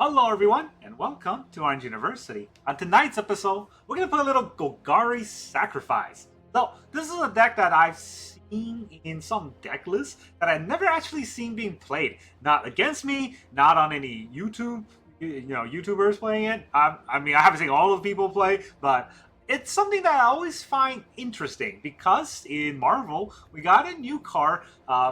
Hello everyone, and welcome to Orange University. On tonight's episode, we're going to put a little Golgari Sacrifice. So, this is a deck that I've seen in some deck lists that I've never actually seen being played. Not against me, not on any YouTubers playing it. I mean, I haven't seen all of the people play, but it's something that I always find interesting because in Marvel, we got a new card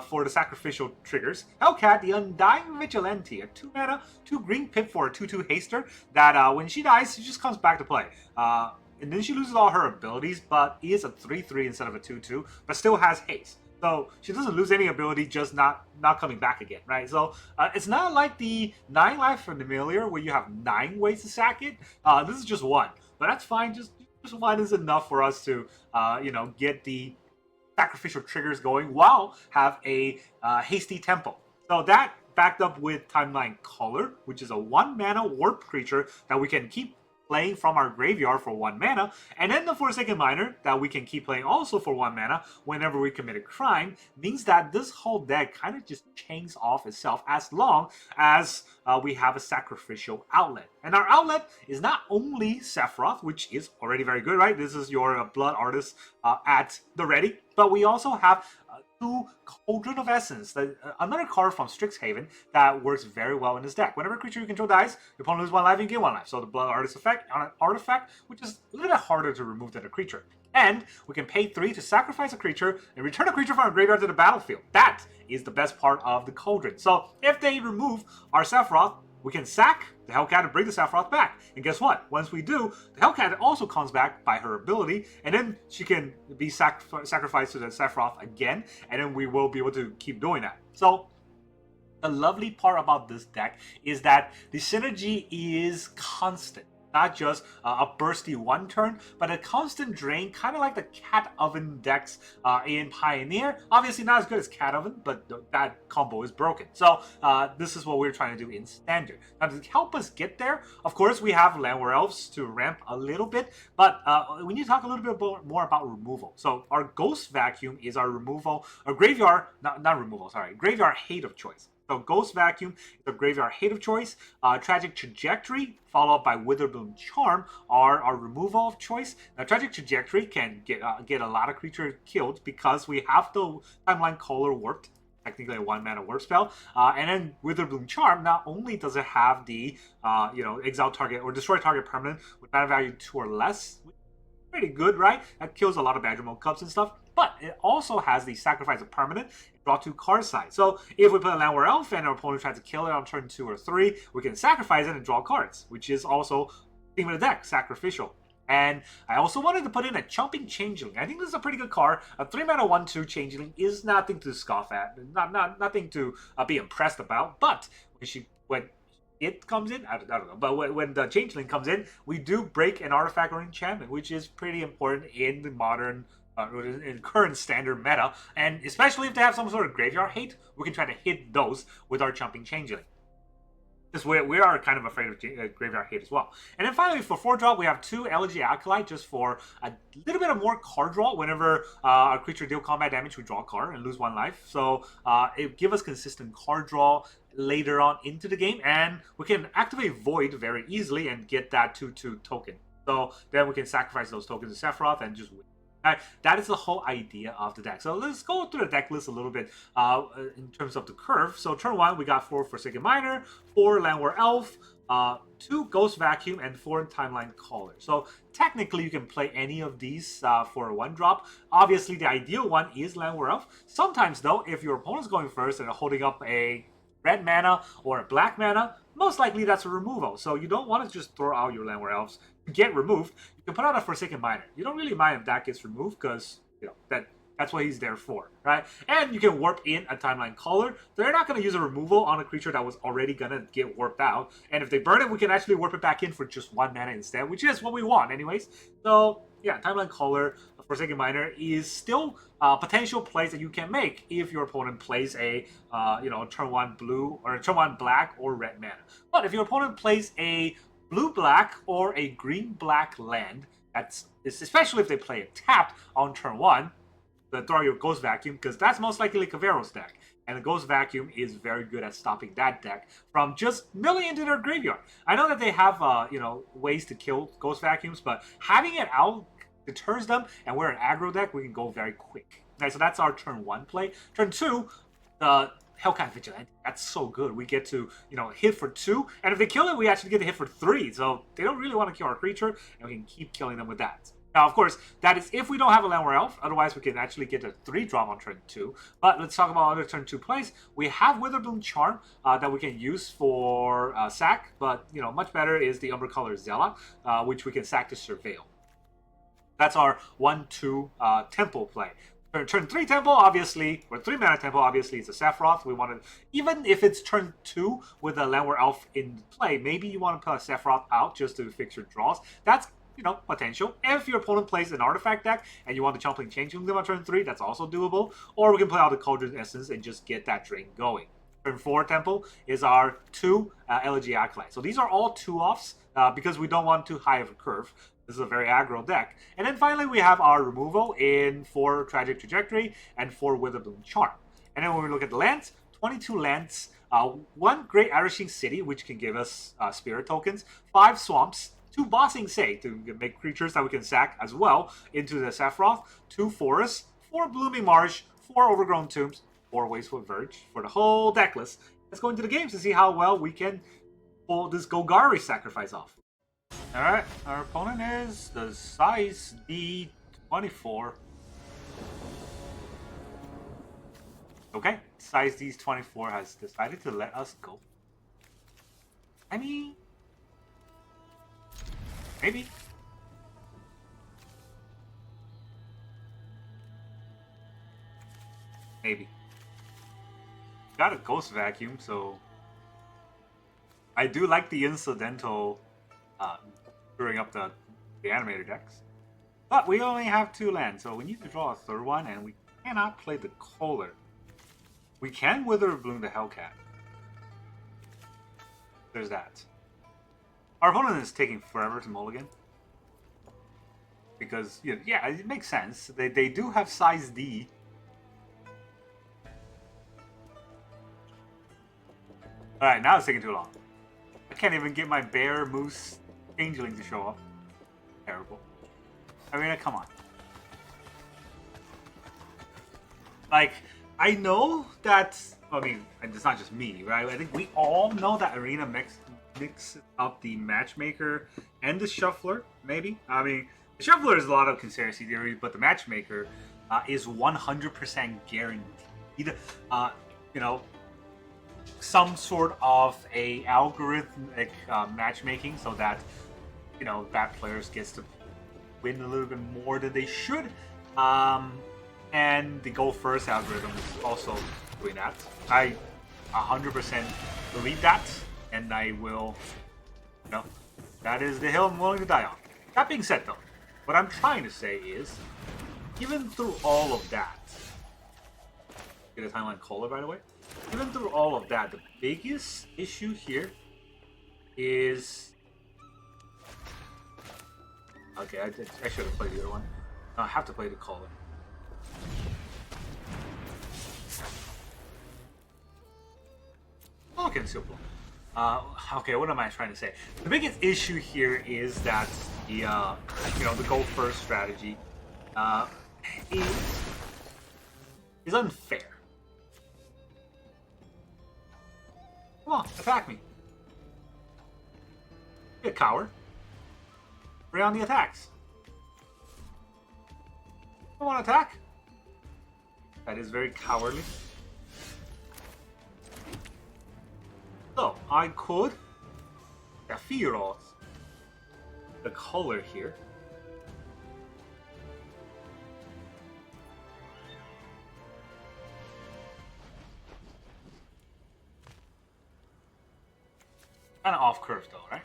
for the sacrificial triggers. Hellcat, the Undying Vigilante, a 2 mana, 2 green pip for a 2/2 haster that when she dies, she just comes back to play. And then she loses all her abilities, but is a 3/3 instead of a 2/2, but still has haste. So she doesn't lose any ability, just not coming back again, right? So it's not like the 9 life from Familiar where you have 9 ways to sack it. This is just 1, but that's fine. Just 1 is enough for us to, get the sacrificial triggers going while have a hasty tempo. So that backed up with Timeline Color, which is a 1 mana warp creature that we can keep playing from our graveyard for 1 mana, and then the Forsaken Miner that we can keep playing also for 1 mana whenever we commit a crime, means that this whole deck kind of just chains off itself as long as we have a sacrificial outlet. And our outlet is not only Sephiroth, which is already very good, right? This is your Blood Artist at the ready, but we also have 2 Cauldron of Essence, another card from Strixhaven that works very well in this deck. Whenever a creature you control dies, your opponent loses 1 life and you gain 1 life. So the Blood Artist effect on an artifact, which is a little bit harder to remove than a creature. And we can pay 3 to sacrifice a creature and return a creature from our graveyard to the battlefield. That is the best part of the Cauldron. So if they remove our Sephiroth, we can sack the Hellcat and bring the Sephiroth back. And guess what? Once we do, the Hellcat also comes back by her ability, and then she can be sacrificed to the Sephiroth again, and then we will be able to keep doing that. So the lovely part about this deck is that the synergy is constant. Not just a bursty 1 turn, but a constant drain, kind of like the CatOven decks in Pioneer. Obviously not as good as CatOven, but that combo is broken. So this is what we're trying to do in Standard. Now to help us get there, of course we have Llanowar Elves to ramp a little bit, but we need to talk a little bit more about removal. So our Ghost Vacuum is our removal, or graveyard, not removal, sorry, graveyard hate of choice. So Ghost Vacuum is a graveyard hate of choice. Tragic Trajectory, followed by Witherbloom Charm, are our removal of choice. Now Tragic Trajectory can get a lot of creatures killed because we have the Timeline Color warped, technically a 1 mana warp spell. And then Witherbloom Charm, not only does it have the exile target or destroy target permanent with mana value 2 or less, pretty good, right? That kills a lot of Badger Mode Cubs and stuff. But it also has the sacrifice of permanent and draw 2 card side. So if we put a Llanowar Elf and our opponent tries to kill it on turn 2 or 3, we can sacrifice it and draw cards, which is also theme of the deck, sacrificial. And I also wanted to put in a Chomping Changeling. I think this is a pretty good card. A 3 mana 1/2 Changeling is nothing to scoff at, nothing to be impressed about. But when it comes in, I don't know, but when the Changeling comes in, we do break an artifact or enchantment, which is pretty important in the modern, in current Standard meta, and especially if they have some sort of graveyard hate, we can try to hit those with our Chomping Changeling. Because we are kind of afraid of graveyard hate as well. And then finally, for 4-drop, we have 2 Elegy Acolyte, just for a little bit of more card draw. Whenever a creature deal combat damage, we draw a card and lose 1 life. So it gives us consistent card draw later on into the game, and we can activate Void very easily and get that 2/2 token. So then we can sacrifice those tokens to Sephiroth and just win. That is the whole idea of the deck. So let's go through the deck list a little bit in terms of the curve. So turn 1, we got 4 Forsaken Miner, 4 Llanowar Elf, 2 Ghost Vacuum, and 4 Timeline Caller. So technically you can play any of these for a 1-drop. Obviously the ideal one is Llanowar Elf. Sometimes though, if your opponent's going first and holding up a red mana or a black mana, most likely that's a removal. So you don't want to just throw out your Llanowar Elves to get removed. You can put out a Forsaken Miner. You don't really mind if that gets removed because that's what he's there for, right? And you can warp in a Timeline Caller. They're not going to use a removal on a creature that was already going to get warped out. And if they burn it, we can actually warp it back in for just 1 mana instead, which is what we want anyways. So yeah, Timeline Caller, Forsaken Miner is still potential plays that you can make if your opponent plays a turn 1 blue or turn 1 black or red mana. But if your opponent plays a blue-black or a green-black land, especially if they play it tapped on turn 1, throw your Ghost Vacuum, because that's most likely Cavero's deck. And the Ghost Vacuum is very good at stopping that deck from just milling into their graveyard. I know that they have, ways to kill Ghost Vacuums, but having it out deters them, and we're an aggro deck, we can go very quick. Okay, so that's our turn 1 play. Turn 2, the Hellcat Vigilante. That's so good. We get to, hit for 2, and if they kill it, we actually get to hit for 3. So they don't really want to kill our creature, and we can keep killing them with that. Now, of course, that is if we don't have a Llanowar Elf. Otherwise, we can actually get a 3-drop on turn 2. But let's talk about other turn 2 plays. We have Witherbloom Charm that we can use for sack, but much better is the Umber Color Zealot, which we can sack to Surveil. That's our 1-2 Temple play. Turn 3 Temple, obviously, or 3 mana Temple, obviously, it's a Sephiroth. We want to, even if it's turn 2 with a Llanowar Elf in play, maybe you want to put a Sephiroth out just to fix your draws. That's, potential. If your opponent plays an artifact deck and you want the Chomping Changeling on turn 3, that's also doable. Or we can play out the Cauldron of Essence and just get that drain going. Turn 4 Temple is our 2 Elegy Acolyte. So these are all 2-offs because we don't want too high of a curve. This is a very aggro deck. And then finally, we have our removal in 4 Tragic Trajectory and 4 Witherbloom Charm. And then when we look at the lands, 22 lands, 1 Great Arashin City, which can give us Spirit tokens, 5 Swamps, 2 Bossing Say to make creatures that we can sack as well into the Sephiroth, 2 Forests, 4 Blooming Marsh, 4 Overgrown Tombs, 4 Wasteful Verge for the whole deck list. Let's go into the games to see how well we can pull this Golgari Sacrifice off. Alright, our opponent is the size D24. Okay, size D24 has decided to let us go. I mean, maybe. Maybe. Got a Ghost Vacuum, so I do like the incidental screwing up the animator decks. But we only have 2 lands, so we need to draw a 3rd one, and we cannot play the Kohler. We can Witherbloom the Hellcat. There's that. Our opponent is taking forever to mulligan. Because, yeah, it makes sense. They do have size D. Alright, now it's taking too long. I can't even get my Bear Moose Changeling to show up. Terrible. Arena, come on. Like, I know that, it's not just me, right? I think we all know that Arena mix up the Matchmaker and the Shuffler, maybe. The Shuffler is a lot of conspiracy theories, but the Matchmaker is 100% guaranteed. Some sort of a algorithmic matchmaking so that bad players gets to win a little bit more than they should, and the go first algorithm is also doing that. I 100% believe that, and I will, that is the hill I'm willing to die on. That being said, though, what I'm trying to say is, even through all of that, get a timeline caller, by the way. Even through all of that, the biggest issue here is... Okay, I should have played the other one. No, I have to play the caller. Okay, simple. Okay, what am I trying to say? The biggest issue here is that the the go first strategy is unfair. Come on, attack me. Be a coward. Bring on the attacks. I don't want to attack. That is very cowardly. So, I could Sephiroth the color here. Kind of off curve though, right?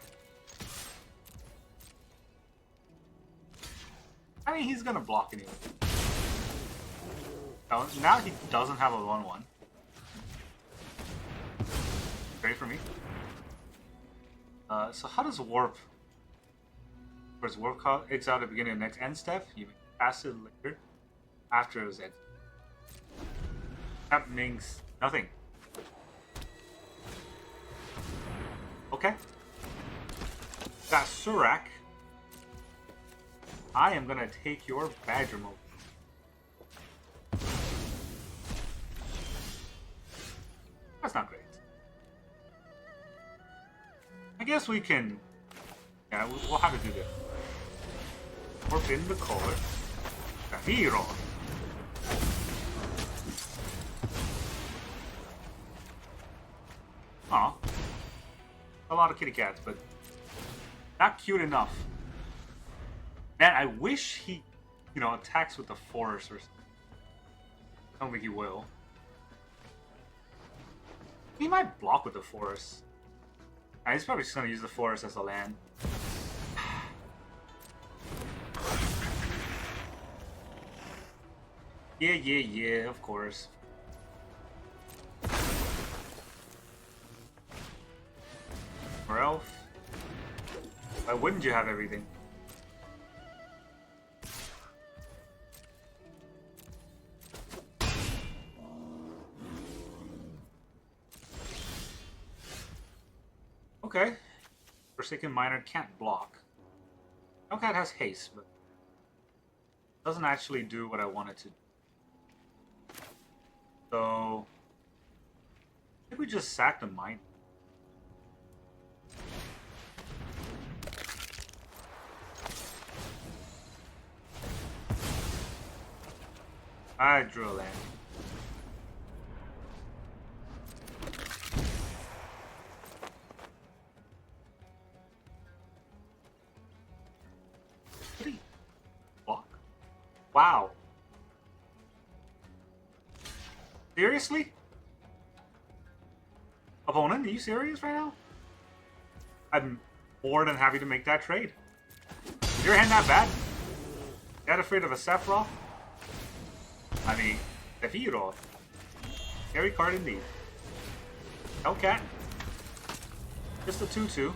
I mean, he's gonna block anyway. Now he doesn't have a 1/1. Great for me. So how does warp? Where's warp call? It's out at the beginning of the next end step. You pass it later, after it was end. That means Nothing. Okay. Got Surak. I am gonna take your Badger mode. That's not great. I guess we can... Yeah, we'll have to do this. Warp in the color. Sephiroth. Aw. A lot of kitty cats, but not cute enough. Man, I wish he, attacks with the force or something. I don't think he will. He might block with the force. He's probably just gonna use the forest as a land. Yeah, of course. Or elf. Why wouldn't you have everything? Okay. Forsaken Miner can't block. Hellcat has haste, but doesn't actually do what I wanted to. So I think we just sack the mine. I drew a land. Block. Wow. Seriously? Opponent, are you serious right now? I'm more than happy to make that trade. Is your hand that bad? That afraid of a Sephiroth? I mean, Sephiroth. Scary card indeed. Hellcat. Just a 2-2.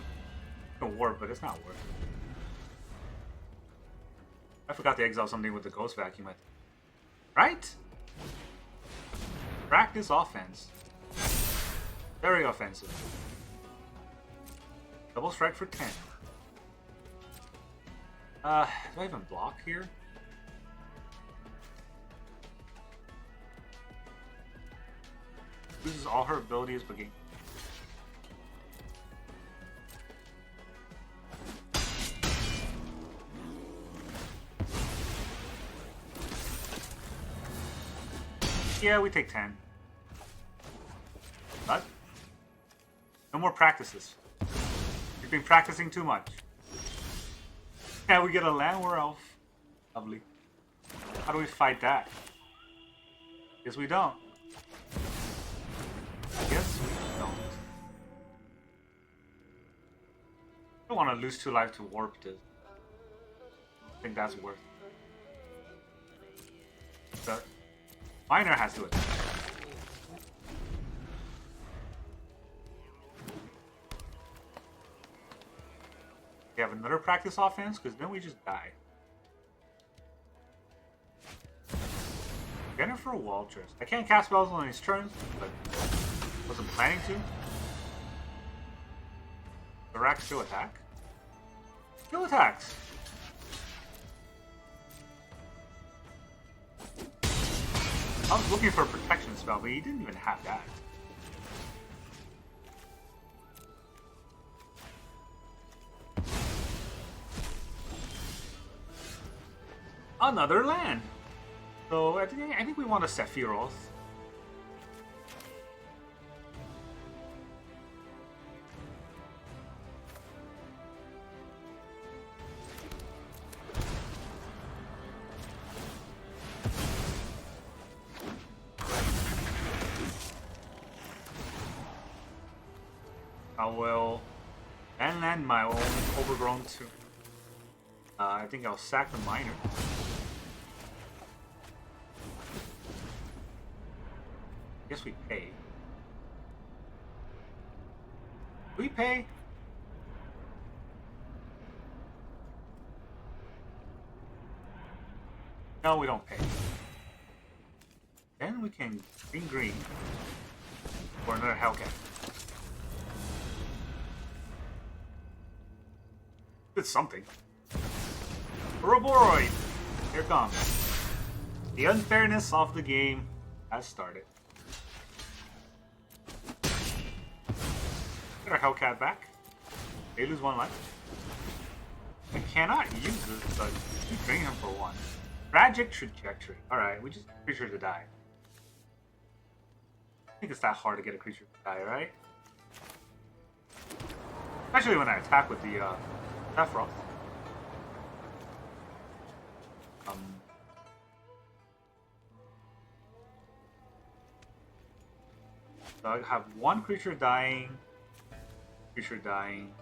Can warp, but it's not worth it. I forgot to exile something with the Ghost Vacuum. Right? Practice offense. Very offensive. Double strike for 10. Do I even block here? Loses all her abilities but gain. Yeah, we take 10. But no more practices. You've been practicing too much. Yeah, we get a Llanowar Elf. Lovely. How do we fight that? Guess we don't. Guess we don't. I don't want to lose 2 life to warp this. I think that's worth it. The Miner has to attack. We have another practice offense, because then we just die. Jennifer Walters. I can't cast spells on his turns, but wasn't planning to. The rack still attack? Still attacks. I was looking for a protection spell, but he didn't even have that. Another land. So I think we want a Sephiroth. I will land my own Overgrown Tomb. I think I'll sack the Miner. Guess we pay. We pay. No, we don't pay. Then we can green. Or another Hellcat. It's something. Roboroid! Here comes. The unfairness of the game has started. Get our Hellcat back. They lose 1 life. I cannot use this, but you bring him for 1. Tragic trajectory. Alright, we just need a creature to die. I think it's that hard to get a creature to die, right? Especially when I attack with the Sephiroth. So I have 1 creature dying. Creature dying.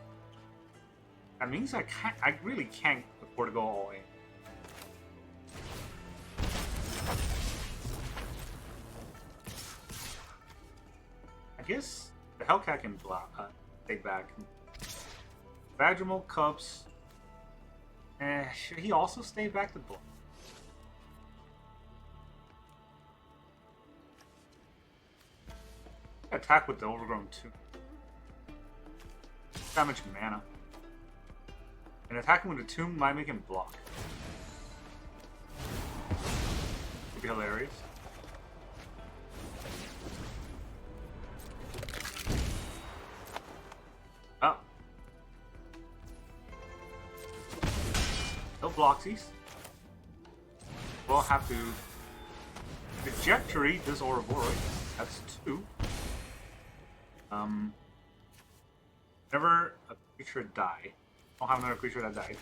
That means I really can't afford to go all in. I guess the Hellcat can block, take back. Vaginal Cups. Should he also stay back to block? Attack with the Overgrown Tomb. Damage mana. And attacking with the Tomb might make him block. Would be hilarious. Oh. No blocksies. We'll have to trajectory this Ouroboros. That's 2. Whenever a creature die, I'll have another creature that died.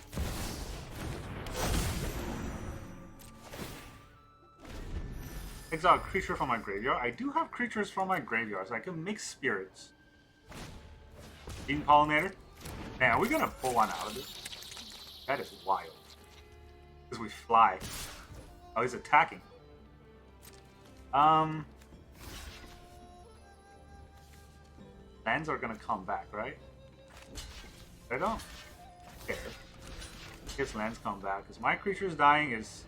Exile a creature from my graveyard. I do have creatures from my graveyard, so I can mix spirits. Being pollinated? Man, are we gonna pull 1 out of this? That is wild. Because we fly. Oh, he's attacking. Lands are gonna come back, right? I don't care. I guess lands come back, because my creature's dying is...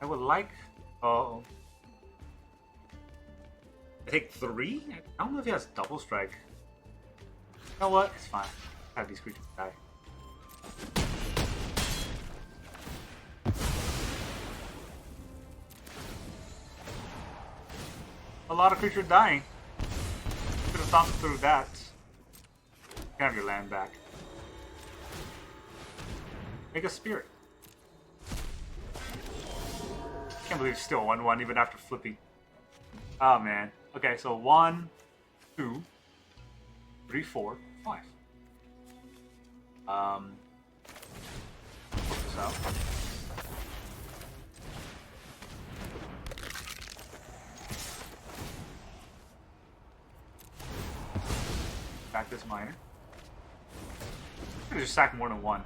I would like... Oh... I take 3? I don't know if he has double strike. You know what? It's fine. Have these creatures die. A lot of creatures dying. Could have thought through that. You can have your land back. Make a spirit. Can't believe it's still 1-1 even after flipping. Oh man. Okay, so 1, 2, 3, 4, 5. Put this out. Back this miner. I'm gonna just sack more than 1.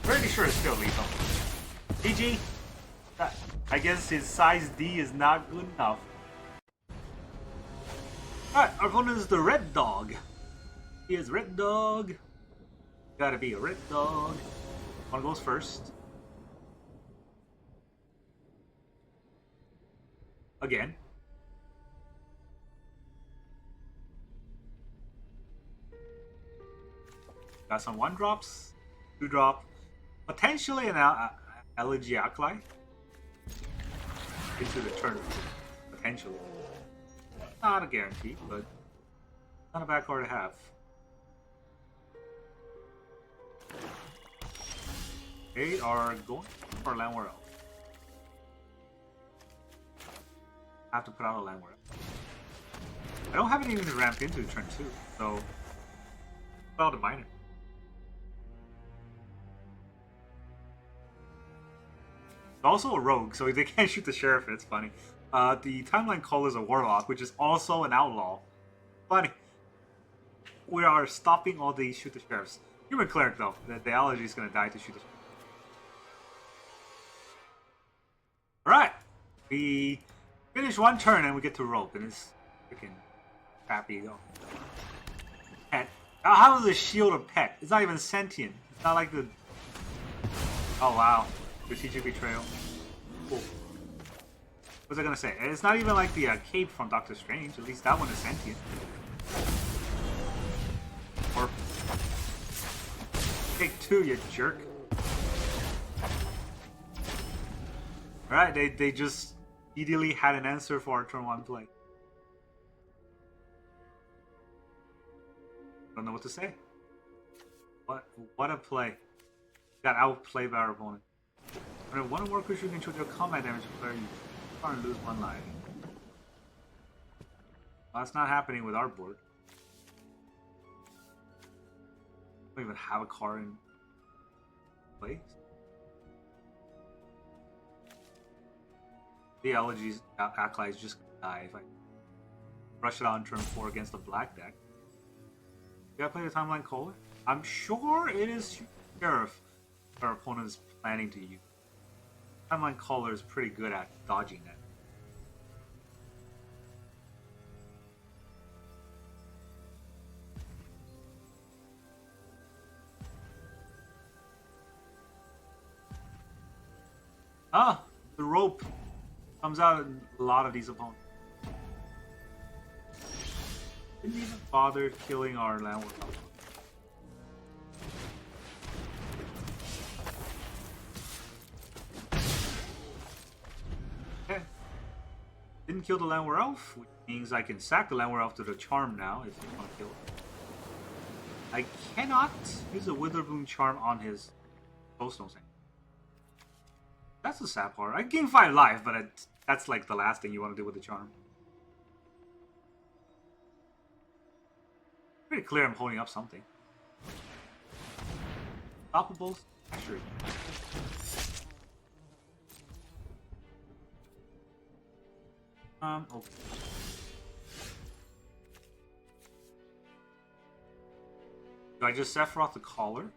Pretty sure it's still lethal. GG! I guess his size D is not good enough. Alright, our opponent is the Red Dog. He is Red Dog. Gotta be a Red Dog. One goes first. Again. Got some 1-drops, 2-drop, potentially an Elegy Acolyte into the turn. Potentially. Not a guarantee, but not a bad card to have. They are going for Llanowar Elves. I have to put out a Llanowar Elves. I don't have anything to ramp into turn 2, so put out a miner. Also a rogue, so they can't shoot the sheriff. It's funny. The timeline call is a warlock, which is also an outlaw. Funny. We are stopping all the shoot the sheriffs. Human cleric though. The Elegy is gonna die to shoot the sheriff. Alright. We finish 1 turn and we get to rogue, and it's freaking happy though. And How is a shield a pet? It's not even sentient. It's not like the... Oh wow. Strategic betrayal. Cool. What was I gonna say? It's not even like the cape from Doctor Strange. At least that one is sentient. Or... Take 2, you jerk. Alright, they just immediately had an answer for our turn 1 play. Don't know what to say. What a play. Got outplayed by our opponent. When one or more creature control your combat damage player, you can't lose 1 life. Well, that's not happening with our board. We don't even have a card in place. The Elegy Acolyte is just gonna die if I rush it out on turn 4 against the black deck. You gotta play the Timeline Caller? I'm sure it is Sheriff our opponent is planning to use. Timeline Caller is pretty good at dodging that. Ah! The rope comes out in a lot of these opponents. Didn't even bother killing our Llanowar Elves. Okay. Didn't kill the Llanowar Elf, which means I can sack the Llanowar Elf to the Charm now if you want to kill it. I cannot use a Witherbloom Charm on his Poststone thing. That's the sad part. I gain 5 life, but that's like the last thing you want to do with the Charm. Pretty clear I'm holding up something. Stoppables? Sure. Okay. Do I just Sephiroth the Caller?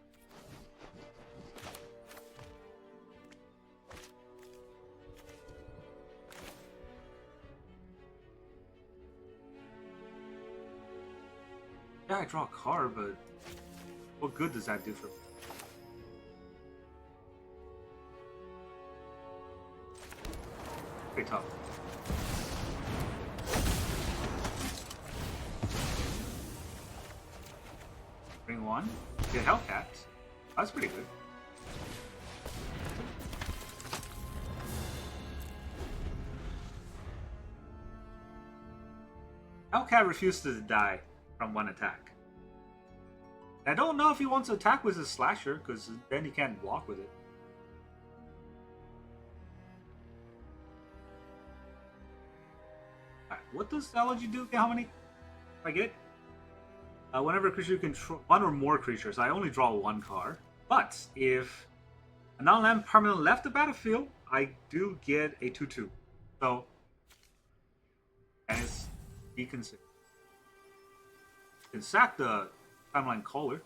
Yeah, I draw a card, but what good does that do for me? Pretty tough. Bring 1. Get Hellcat. That's pretty good. Hellcat refuses to die from 1 attack. I don't know if he wants to attack with his slasher, because then he can't block with it. Alright, what does Elegy do? How many? I get? Whenever a creature control 1 or more creatures, I only draw 1 card. But if a non-land permanent left the battlefield, I do get a 2/2. So, as be considered. You can sack the Timeline Caller.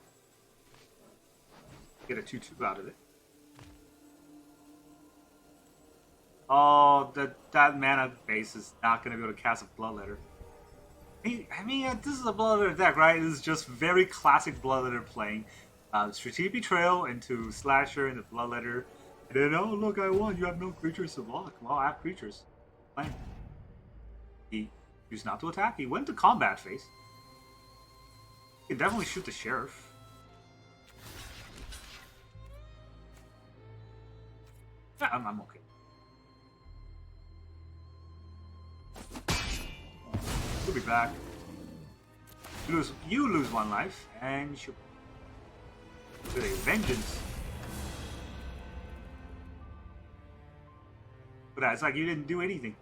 Get a 2/2 out of it. Oh, that mana base is not going to be able to cast a Bloodletter. I mean, this is a Bloodletter deck, right? This is just very classic Bloodletter playing. Strategic Betrayal into Slasher into Bloodletter. And then, oh, look, I won. You have no creatures to block. Well, I have creatures. Fine. He used not to attack. He went to combat phase. He can definitely shoot the Sheriff. Yeah, I'm okay. We'll be back. You lose 1 life, and you with a vengeance. But it's like you didn't do anything.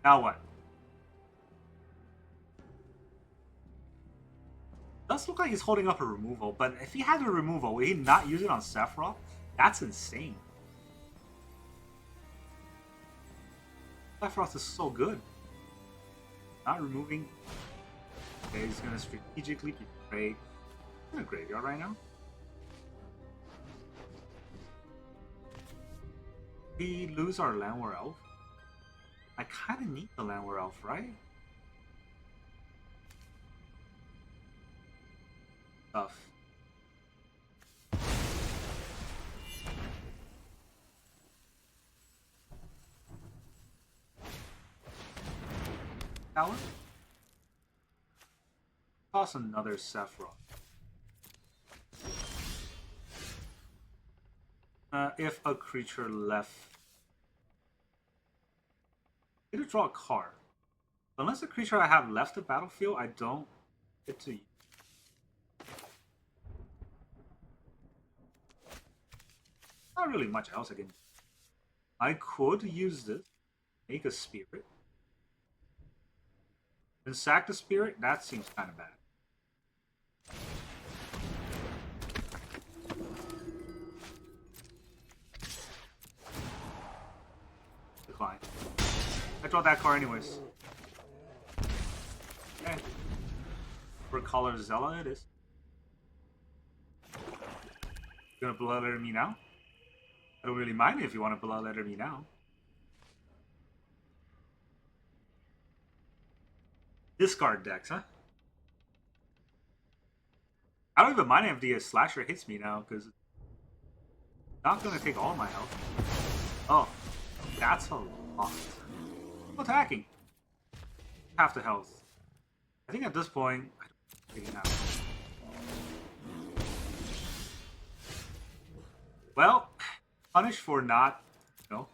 Now what? Does look like he's holding up a removal, but if he had a removal, would he not use it on Sephiroth? That's insane. Sephiroth is so good. Not removing. Okay, he's gonna strategically betray. In a graveyard right now. We lose our Llanowar Elf. I kind of need the Llanowar Elf, right? Tough. Talon? Toss another Sephiroth. If a creature left... I'm gonna draw a card. Unless the creature I have left the battlefield, I don't get to use. Not really much else I can do. I could use this, make a spirit. Then sack the spirit? That seems kind of bad. Decline. I draw that card anyways. Okay. For color Zella it is. You gonna bloodletter me now? I don't really mind if you want to bloodletter me now. Discard decks, huh? I don't even mind if the slasher hits me now, because it's not going to take all my health. Oh, that's a lot. I'm attacking. Half the health. I think at this point, I don't really have. Well, punished for not, you know.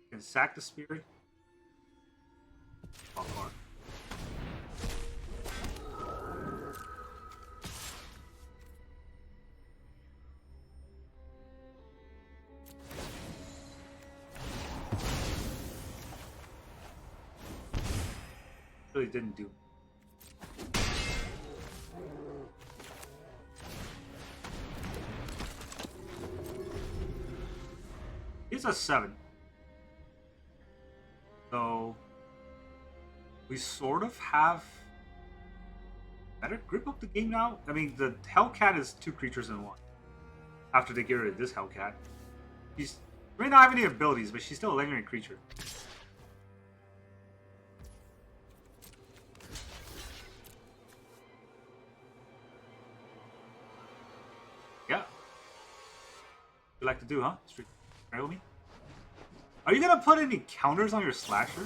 Can sack the spirit. Oh, Lord. Really didn't do. He's a 7. So we sort of have better grip of the game now. I mean, the Hellcat is 2 creatures in 1. After they get rid of this Hellcat, she may not have any abilities, but she's still a legendary creature. Yeah. What you like to do, huh? Street with me? Are you gonna put any counters on your slasher?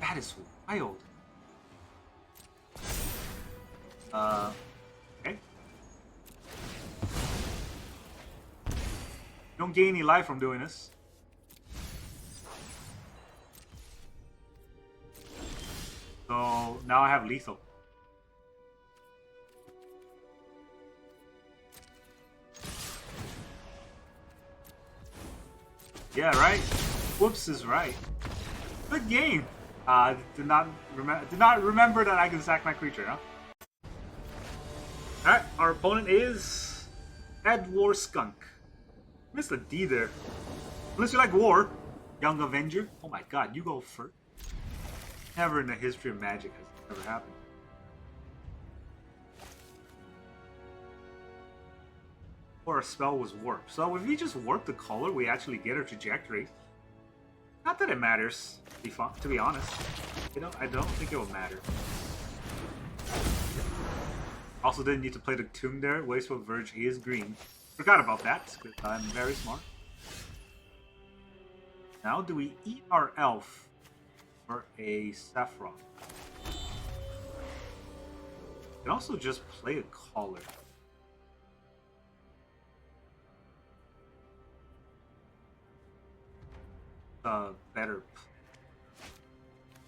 That is wild. Okay. Don't gain any life from doing this. So now I have lethal. Yeah, right. Whoops is right. Good game. Did not remember that I can sack my creature, huh? Alright, our opponent is Edward Skunk. Missed a D there. Unless you like war. Young Avenger. Oh my god, you go first. Never in the history of Magic has it ever happened. Or a spell was warped. So if we just warp the color, we actually get our trajectory. Not that it matters, to be honest. You know, I don't think it will matter. Also didn't need to play the Tomb there. Wasteful Verge, he is green. Forgot about that, because I'm very smart. Now do we eat our elf for a Sephiroth? We can also just play a collar. Better.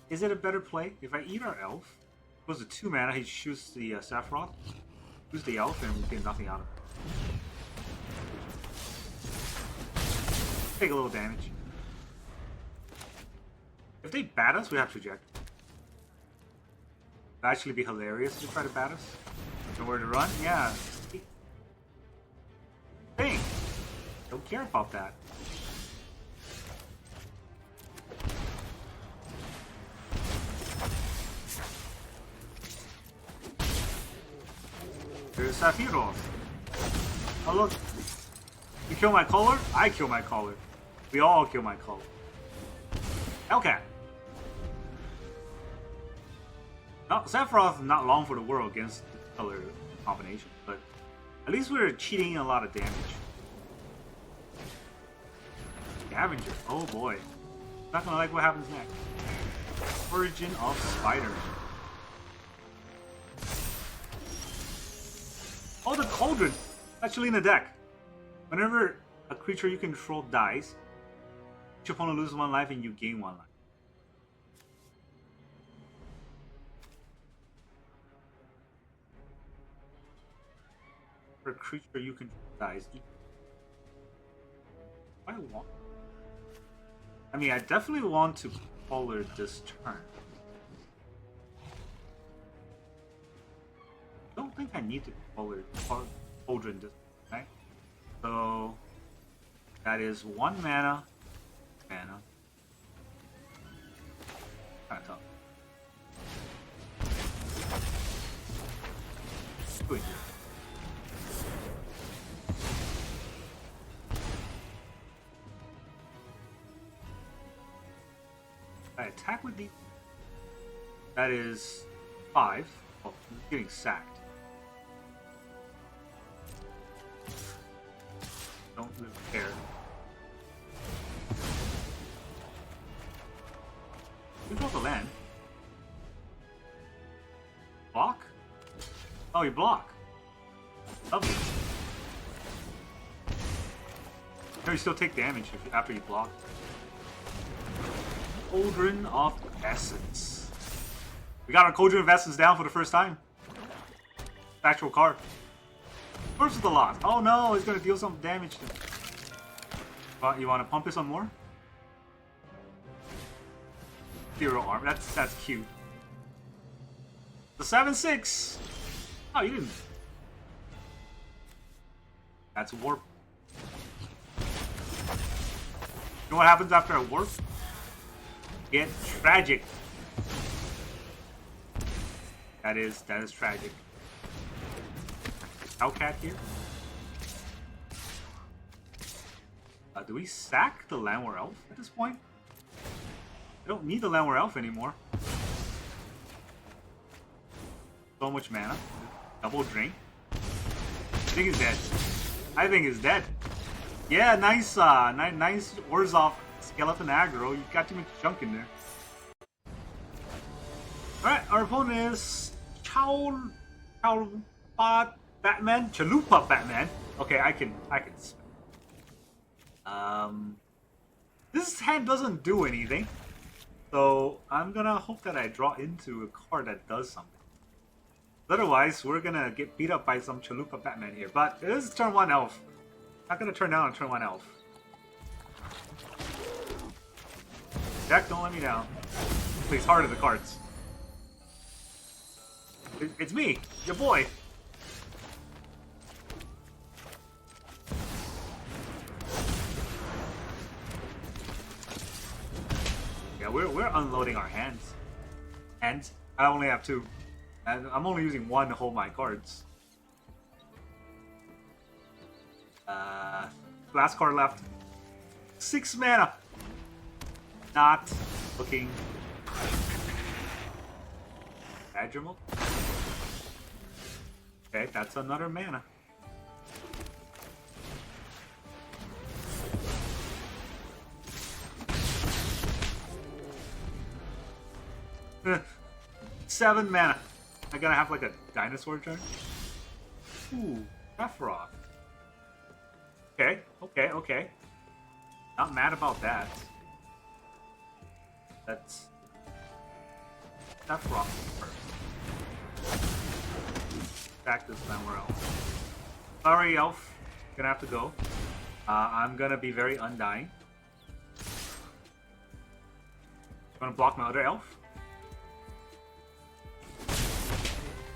Is it a better play? If I eat our elf, it goes to 2 mana, he shoots the Sephiroth, shoots the elf, and we get nothing out of it. Take a little damage. If they bat us, we have to eject. It'd actually be hilarious to try to bat us. Nowhere to run? Yeah. Dang! Don't care about that. There's Sephiroth. Oh look. You kill my color? I kill my color. We all kill my color. Hellcat. No, Sephiroth not long for the world against the color combination, but at least we're cheating a lot of damage. Scavenger. Oh boy. Not gonna like what happens next. Origin of Spider. Oh, the Cauldron! Actually in the deck. Whenever a creature you control dies, your opponent loses 1 life and you gain 1 life. For a creature you control dies. I mean, I definitely want to color this turn. I don't think I need to color Cauldron this turn, right? So that is 1 mana. Kind of tough. Good. I attack with the. That is 5. Oh, I'm getting sacked. Don't really care. You draw the land. Block? Oh, you block. Lovely. No, you still take damage after you block. Cauldron of Essence. We got our Cauldron of Essence down for the first time. Actual card. First of the lot. Oh no, it's gonna deal some damage to me. You wanna pump it some more? 0 arm. That's cute. The 7/6. Oh, you didn't. That's warp. You know what happens after a warp? Get tragic. That is tragic. Hellcat here. Do we sack the Llanowar Elf at this point? I don't need the Llanowar Elf anymore. So much mana. Double drain. I think he's dead. I think he's dead. Yeah, nice nice Orzhov skeleton aggro. You got too much junk in there. Alright, our opponent is Chalupa Batman? Chalupa Batman. Okay, I can this hand doesn't do anything. So I'm gonna hope that I draw into a card that does something. Otherwise, we're gonna get beat up by some Chalupa Batman here. But it is turn 1 elf. Not gonna turn down on turn 1 elf. Jack, don't let me down. Please, heart of the cards. It's me, your boy. Yeah, we're unloading our hands. And I only have 2. And I'm only using 1 to hold my cards. Last card left. 6 mana. Not looking. Adrimal. Okay, that's another mana. Seven mana. I gotta have like a dinosaur turn. Ooh, Sephiroth. Okay. Not mad about that. That's Sephiroth first. Back this Llanowar Elf. Sorry, Elf. Gonna have to go. I'm gonna be very Undying. Gonna block my other Elf.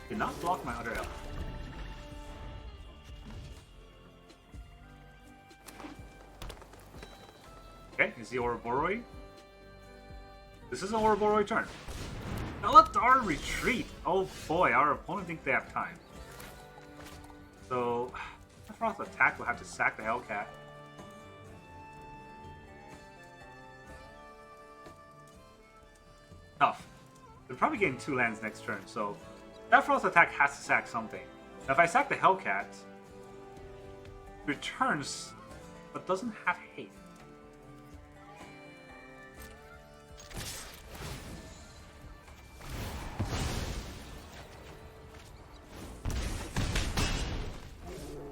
Did not block my other Elf. Okay, is the Ouroboroi? This is an Ouroboroi turn. Now let our retreat. Oh boy, our opponent thinks they have time. So, Sephiroth attack will have to sack the Hellcat. Tough. They're probably getting 2 lands next turn, so Sephiroth's attack has to sack something. Now, if I sack the Hellcat, it returns, but doesn't have haste.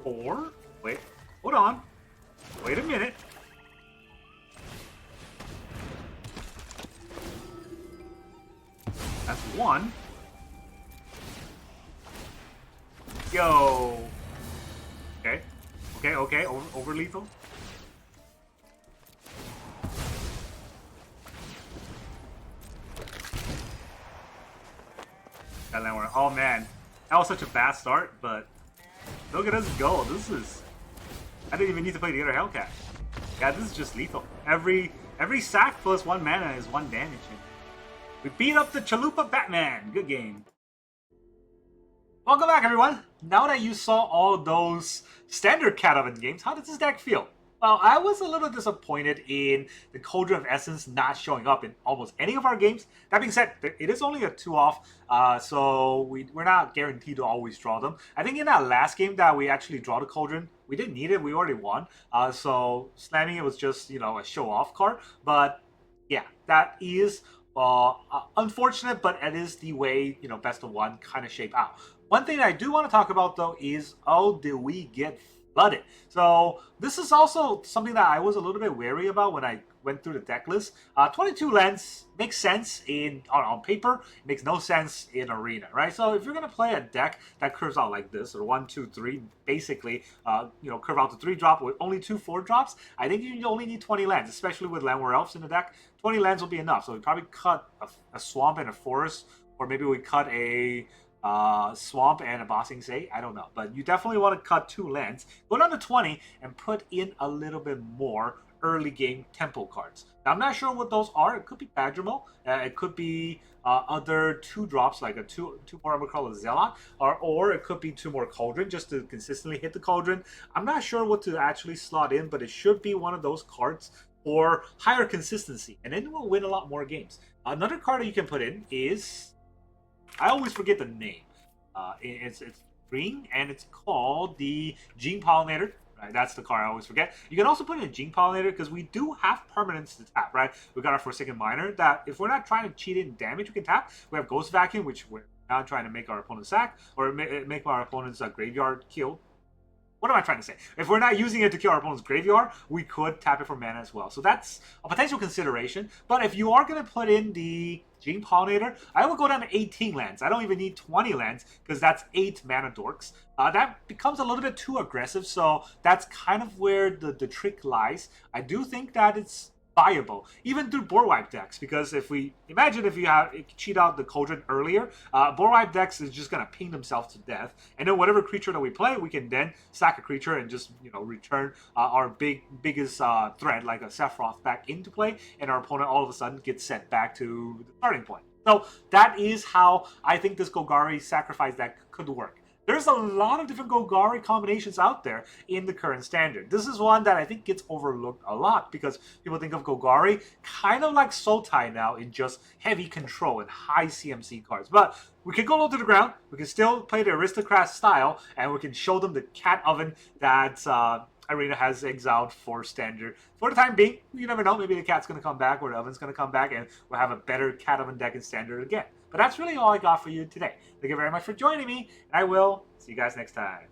Or, wait, hold on. Wait a minute. That's 1. Yo. Okay. Okay. Over lethal. That Llanowar. Oh man, that was such a bad start, but look at us go. This is. I didn't even need to play the other Hellcat. Yeah, this is just lethal. Every sack plus 1 mana is 1 damage. We beat up the Chalupa Batman. Good game. Welcome back, everyone. Now that you saw all those standard CatOven games, how does this deck feel? Well, I was a little disappointed in the Cauldron of Essence not showing up in almost any of our games. That being said, it is only a 2-off, so we're not guaranteed to always draw them. I think in that last game that we actually draw the Cauldron, we didn't need it. We already won. So slamming it was just, a show-off card. But yeah, that is unfortunate, but it is the way, best of 1 kind of shape out. One thing I do want to talk about, though, is, did we get flooded? So this is also something that I was a little bit wary about when I went through the deck list. 22 lands makes sense on paper. It makes no sense in Arena, right? So if you're going to play a deck that curves out like this, or 1, 2, 3, basically, curve out to 3-drop with only 2 4-drops, I think you only need 20 lands, especially with Llanowar Elves in the deck. 20 lands will be enough. So we probably cut a swamp and a forest, or maybe we cut a swamp and a bossing say. I don't know, but you definitely want to cut 2 lands, go down to 20, and put in a little bit more early game tempo cards. Now, I'm not sure what those are. It could be Badgermo, it could be other 2-drops like a 2 more Overcrawler Zealot, or it could be 2 more Cauldron just to consistently hit the Cauldron. I'm not sure what to actually slot in, but it should be one of those cards for higher consistency, and then we'll win a lot more games. Another card that you can put in is, I always forget the name. It's green, and it's called the Gene Pollinator. Right, that's the card I always forget. You can also put in a Gene Pollinator because we do have permanents to tap, right? We got our Forsaken Miner that if we're not trying to cheat in damage, we can tap. We have Ghost Vacuum, which we're not trying to make our opponent sack or make our opponent's graveyard kill. What am I trying to say? If we're not using it to kill our opponent's graveyard, we could tap it for mana as well. So that's a potential consideration. But if you are going to put in the Gene Pollinator, I would go down to 18 lands. I don't even need 20 lands because that's 8 mana dorks. That becomes a little bit too aggressive, so that's kind of where the trick lies. I do think that it's viable, even through board wipe decks, because if we imagine if you cheat out the Cauldron earlier, board wipe decks is just gonna ping themselves to death, and then whatever creature that we play, we can then sack a creature and just return our biggest threat like a Sephiroth back into play, and our opponent all of a sudden gets sent back to the starting point. So that is how I think this Golgari Sacrifice deck could work. There's a lot of different Golgari combinations out there in the current standard. This is one that I think gets overlooked a lot because people think of Golgari kind of like Sultai now in just heavy control and high CMC cards. But we can go low to the ground, we can still play the Aristocrat style, and we can show them the CatOven that Arena has exiled for standard. For the time being, you never know, maybe the Cat's going to come back or the Oven's going to come back and we'll have a better CatOven deck in standard again. But that's really all I got for you today. Thank you very much for joining me, and I will see you guys next time.